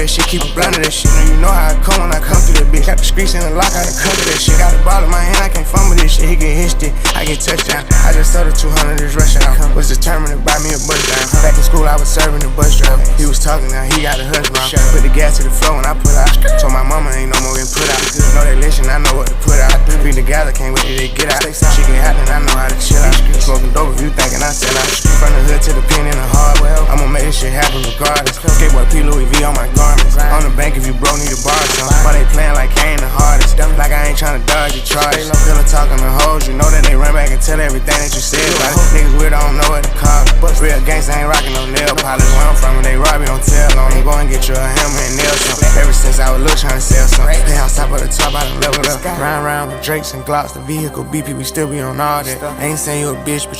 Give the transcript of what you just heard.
that shit, keep it blunt of that shit. You know how I come when I come through that bitch. Got the streets in the lock, I done come to that shit. Got the ball in my hand, I can't fumble this shit. He get hit stick, I get touchdown. I just sold the 200 this rush out. Was determined to buy me a bus down. Back in school, I was serving the bus driver. He was talking, now he got a husband. Put the gas to the floor when I put out. Told my mama ain't no more getting put out. Know they listen, I know what to put out. We together, can't wait till they get out. She get hot and I know how to chill out. Smoking dope if you thinking I sell out. From the hood to the pen in the hardware, I'ma make this shit happen regardless. Skateboard P. Louis V on my garments. On the bank if you broke, need to borrow some. Why they playing like I ain't the hardest? Like I ain't tryna dodge your charge. Pillow talking to hoes, you know that they run back and tell everything that you said. But niggas weird, I don't know what to call it. Real gangsta ain't rockin' no nail polish. Where I'm from, when they rob you, don't tell on them. Go and get you a hammer and nail some. Ever since I was little tryna sell some. Penthouse top of the top, I done leveled up. Round with Drakes and Glocks, the vehicle BP, we still be on all that. I ain't saying you a bitch, but